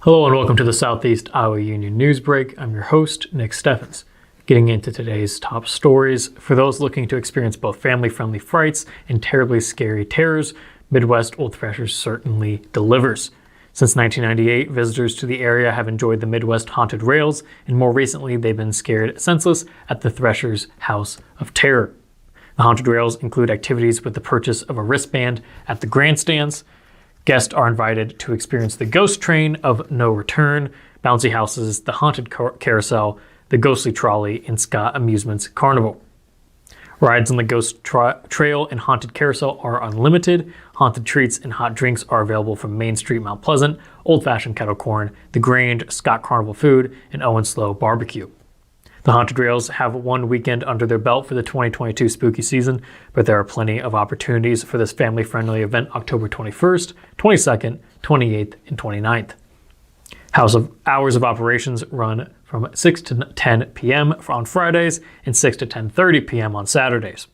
Hello and welcome to the Southeast Iowa Union News Break. I'm your host, Nick Steffens. Getting into today's top stories, for those looking to experience both family-friendly frights and terribly scary terrors, Midwest Old Thrashers certainly delivers. Since 1998, visitors to the area have enjoyed the Midwest Haunted Rails, and more recently they've been scared senseless at the Thrashers' House of Terror. The Haunted Rails include activities with the purchase of a wristband at the grandstands. Guests are invited to experience the Ghost Train of No Return, bouncy houses, the Haunted Carousel, the Ghostly Trolley, and Scott Amusements Carnival. Rides on the Ghost Trail and Haunted Carousel are unlimited. Haunted treats and hot drinks are available from Main Street, Mount Pleasant, Old Fashioned Kettle Corn, The Grange, Scott Carnival Food, and Owen Slow Barbecue. The Haunted Rails have one weekend under their belt for the 2022 spooky season, but there are plenty of opportunities for this family-friendly event October 21st, 22nd, 28th, and 29th. Hours of operations run from 6 to 10 p.m. on Fridays and 6 to 10:30 p.m. on Saturdays.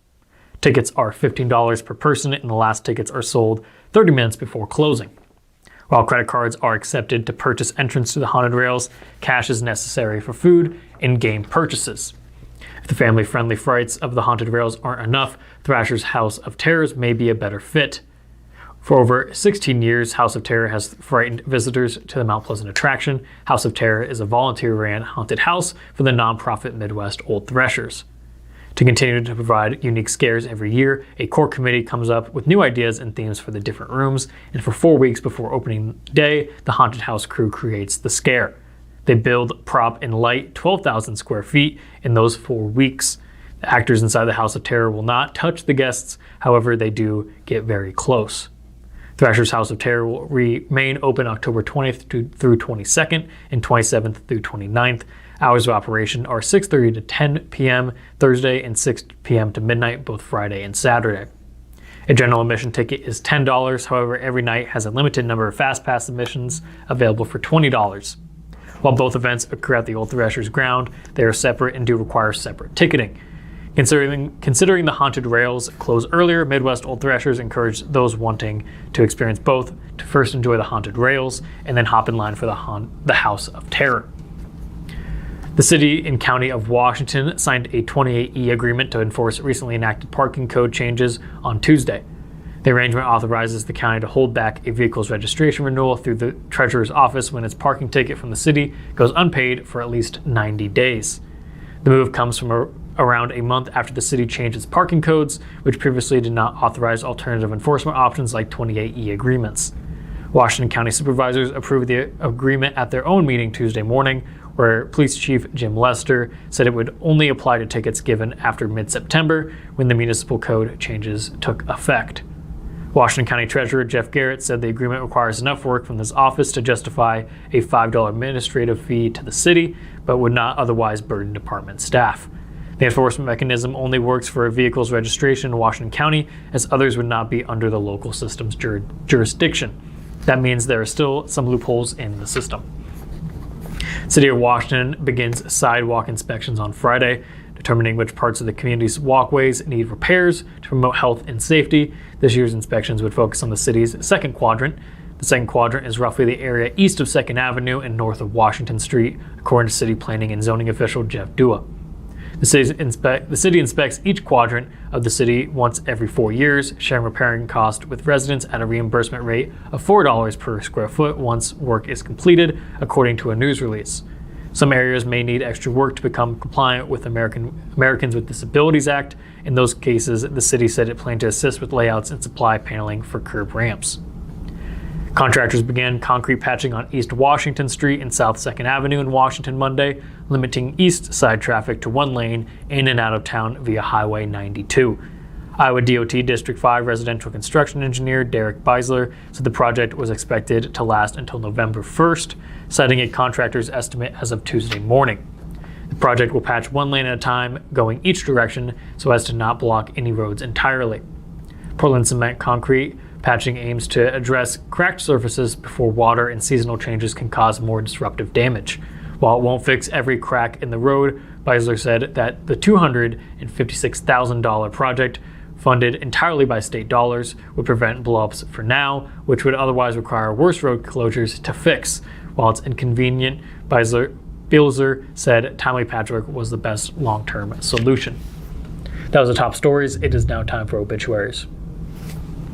Tickets are $15 per person, and the last tickets are sold 30 minutes before closing. While credit cards are accepted to purchase entrance to the Haunted Rails, cash is necessary for food and game purchases. If the family-friendly frights of the Haunted Rails aren't enough, Thrasher's House of Terrors may be a better fit. For over 16 years, House of Terror has frightened visitors to the Mount Pleasant attraction. House of Terror is a volunteer-ran haunted house for the nonprofit Midwest Old Thrashers. To continue to provide unique scares every year, a core committee comes up with new ideas and themes for the different rooms, and for 4 weeks before opening day, the haunted house crew creates the scare. They build, prop, and light 12,000 square feet in those 4 weeks. The actors inside the House of Terror will not touch the guests, however, they do get very close. Thrasher's House of Terror will remain open October 20th through 22nd and 27th through 29th. Hours of operation are 6:30 to 10 p.m. Thursday and 6 p.m. to midnight, both Friday and Saturday. A general admission ticket is $10, however, every night has a limited number of Fast Pass admissions available for $20. While both events occur at the Old Thrashers ground, they are separate and do require separate ticketing. Considering the Haunted Rails close earlier, Midwest Old Thrashers encourage those wanting to experience both to first enjoy the Haunted Rails and then hop in line for the House of Terror. The City and County of Washington signed a 28E agreement to enforce recently enacted parking code changes on Tuesday. The arrangement authorizes the county to hold back a vehicle's registration renewal through the Treasurer's office when its parking ticket from the city goes unpaid for at least 90 days. The move comes from around a month after the city changed its parking codes, which previously did not authorize alternative enforcement options like 28E agreements. Washington County supervisors approved the agreement at their own meeting Tuesday morning, where Police Chief Jim Lester said it would only apply to tickets given after mid-September when the municipal code changes took effect. Washington County Treasurer Jeff Garrett said the agreement requires enough work from his office to justify a $5 administrative fee to the city, but would not otherwise burden department staff. The enforcement mechanism only works for a vehicle's registration in Washington County, as others would not be under the local system's jurisdiction. That means there are still some loopholes in the system. City of Washington begins sidewalk inspections on Friday, determining which parts of the community's walkways need repairs to promote health and safety. This year's inspections would focus on the city's second quadrant. The second quadrant is roughly the area east of 2nd Avenue and north of Washington Street, according to city planning and zoning official Jeff Dua. The city inspects each quadrant of the city once every 4 years, sharing repairing costs with residents at a reimbursement rate of $4 per square foot once work is completed, according to a news release. Some areas may need extra work to become compliant with Americans with Disabilities Act. In those cases, the city said it planned to assist with layouts and supply paneling for curb ramps. Contractors began concrete patching on East Washington Street and South 2nd Avenue in Washington Monday, limiting east side traffic to one lane in and out of town via Highway 92. Iowa DOT District 5 residential construction engineer Derek Beisler said the project was expected to last until November 1st, citing a contractor's estimate as of Tuesday morning. The project will patch one lane at a time, going each direction so as to not block any roads entirely. Portland Cement Concrete patching aims to address cracked surfaces before water and seasonal changes can cause more disruptive damage. While it won't fix every crack in the road, Beisler said that the $256,000 project, funded entirely by state dollars, would prevent blowups for now, which would otherwise require worse road closures to fix. While it's inconvenient, Bilzer said timely patchwork was the best long-term solution. That was the top stories. It is now time for obituaries.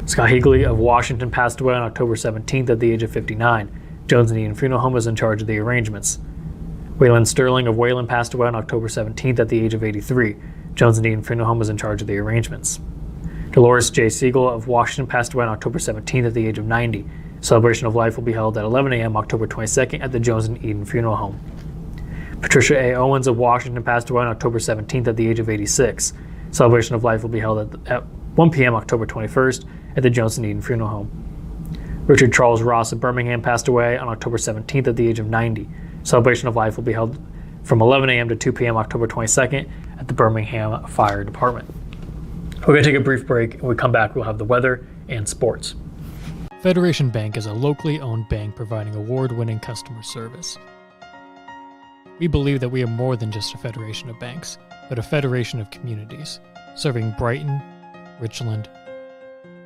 Scott Higley of Washington passed away on October 17th at the age of 59. Jones and Eden Funeral Home was in charge of the arrangements. Waylon Sterling of Wayland passed away on October 17th at the age of 83. Jones and Eden Funeral Home was in charge of the arrangements. Dolores J. Siegel of Washington passed away on October 17th at the age of 90. Celebration of life will be held at 11 a.m. October 22nd at the Jones and Eden Funeral Home. Patricia A. Owens of Washington passed away on October 17th at the age of 86. Celebration of life will be held at 1 p.m. October 21st at the Jones and Eden Funeral Home. Richard Charles Ross of Birmingham passed away on October 17th at the age of 90. Celebration of life will be held from 11 a.m. to 2 p.m. October 22nd at the Birmingham Fire Department. We're going to take a brief break, and when we come back, we'll have the weather and sports. Federation Bank is a locally owned bank providing award-winning customer service. We believe that we are more than just a federation of banks, but a federation of communities, serving Brighton, Richland,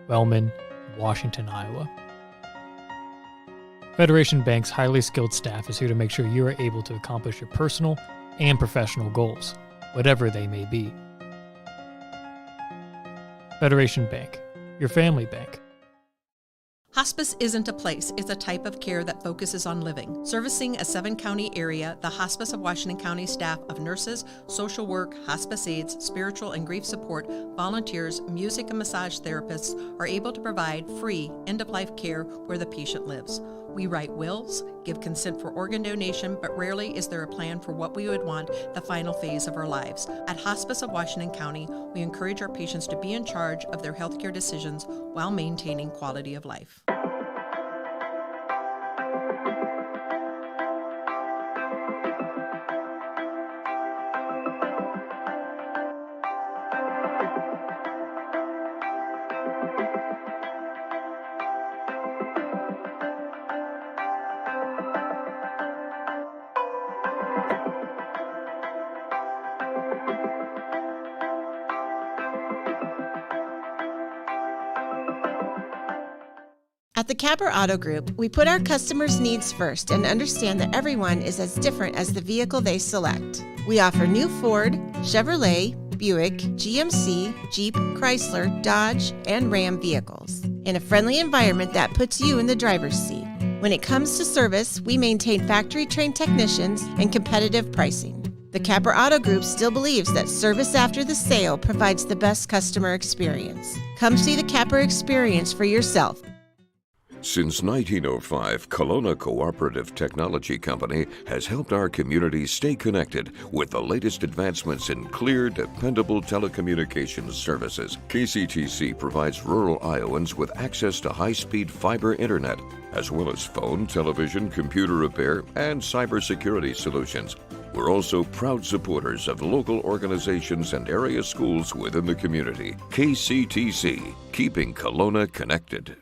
Wellman, and Washington, Iowa. Federation Bank's highly skilled staff is here to make sure you are able to accomplish your personal and professional goals, whatever they may be. Federation Bank, your family bank. Hospice isn't a place, it's a type of care that focuses on living. Servicing a 7-county area, the Hospice of Washington County staff of nurses, social work, hospice aides, spiritual and grief support, volunteers, music and massage therapists are able to provide free end-of-life care where the patient lives. We write wills, give consent for organ donation, but rarely is there a plan for what we would want the final phase of our lives. At Hospice of Washington County, we encourage our patients to be in charge of their healthcare decisions while maintaining quality of life. At the Capper Auto Group, we put our customers' needs first and understand that everyone is as different as the vehicle they select. We offer new Ford, Chevrolet, Buick, GMC, Jeep, Chrysler, Dodge, and Ram vehicles in a friendly environment that puts you in the driver's seat. When it comes to service, we maintain factory-trained technicians and competitive pricing. The Capper Auto Group still believes that service after the sale provides the best customer experience. Come see the Capper experience for yourself. Since 1905, Kelowna Cooperative Technology Company has helped our community stay connected with the latest advancements in clear, dependable telecommunications services. KCTC provides rural Iowans with access to high-speed fiber internet, as well as phone, television, computer repair, and cybersecurity solutions. We're also proud supporters of local organizations and area schools within the community. KCTC, keeping Kelowna connected.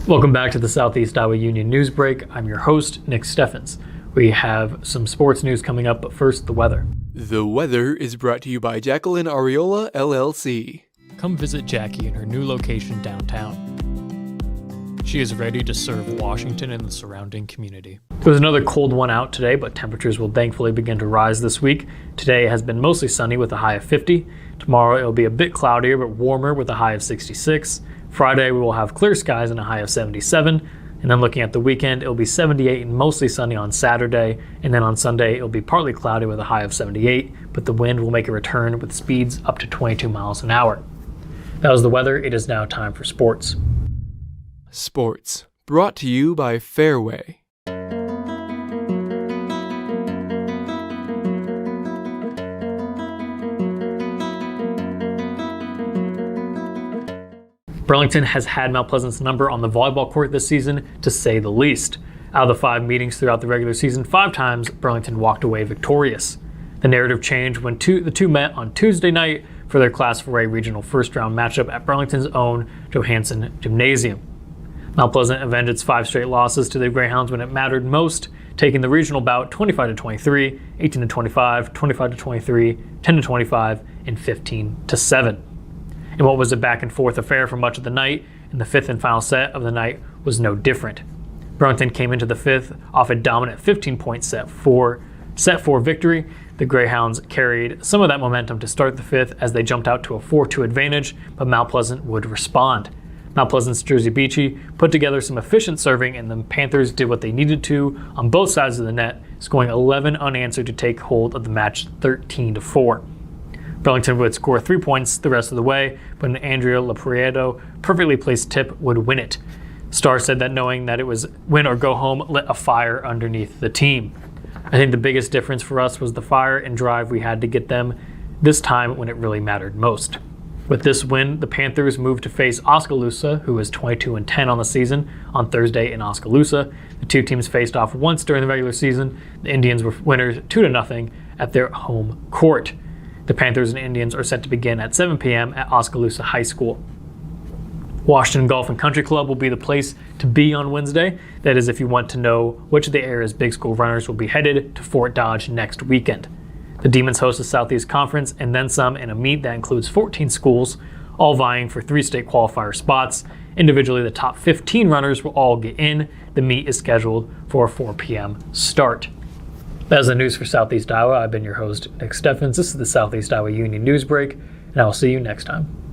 Welcome back to the Southeast Iowa Union News Break. I'm your host, Nick Steffens. We have some sports news coming up, but first, the weather. The weather is brought to you by Jacqueline Ariola, LLC. Come visit Jackie in her new location downtown. She is ready to serve Washington and the surrounding community. There's another cold one out today, but temperatures will thankfully begin to rise this week. Today has been mostly sunny with a high of 50. Tomorrow it'll be a bit cloudier but warmer with a high of 66. Friday, we will have clear skies and a high of 77. And then looking at the weekend, it'll be 78 and mostly sunny on Saturday. And then on Sunday, it'll be partly cloudy with a high of 78, but the wind will make a return with speeds up to 22 miles an hour. That was the weather. It is now time for sports. Sports, brought to you by Fairway. Burlington has had Mount Pleasant's number on the volleyball court this season, to say the least. Out of the 5 meetings throughout the regular season, 5 times Burlington walked away victorious. The narrative changed when the two met on Tuesday night for their Class 4A regional first-round matchup at Burlington's own Johansson Gymnasium. Mount Pleasant avenged its 5 straight losses to the Greyhounds when it mattered most, taking the regional bout 25-23, 18-25, 25-23, 10-25, and 15-7. In what was a back-and-forth affair for much of the night, and the 5th and final set of the night was no different. Burlington came into the fifth off a dominant 15-point set four victory. The Greyhounds carried some of that momentum to start the fifth as they jumped out to a 4-2 advantage, but Mount Pleasant would respond. Mount Pleasant's Jersey Beachy put together some efficient serving, and the Panthers did what they needed to on both sides of the net, scoring 11 unanswered to take hold of the match 13-4. Burlington would score 3 points the rest of the way, but an Andrea Laprieto perfectly placed tip would win it. Starr said that knowing that it was win or go home lit a fire underneath the team. I think the biggest difference for us was the fire and drive we had to get them this time when it really mattered most. With this win, the Panthers moved to face Oskaloosa, who is 22-10 on the season, on Thursday in Oskaloosa. The two teams faced off once during the regular season. The Indians were winners 2-0 at their home court. The Panthers and Indians are set to begin at 7 p.m. at Oskaloosa High School. Washington Golf and Country Club will be the place to be on Wednesday. That is if you want to know which of the area's big school runners will be headed to Fort Dodge next weekend. The Demons host the Southeast Conference and then some in a meet that includes 14 schools, all vying for 3 state qualifier spots. Individually, the top 15 runners will all get in. The meet is scheduled for a 4 p.m. start. That is the news for Southeast Iowa. I've been your host, Nick Steffens. This is the Southeast Iowa Union News Break, and I will see you next time.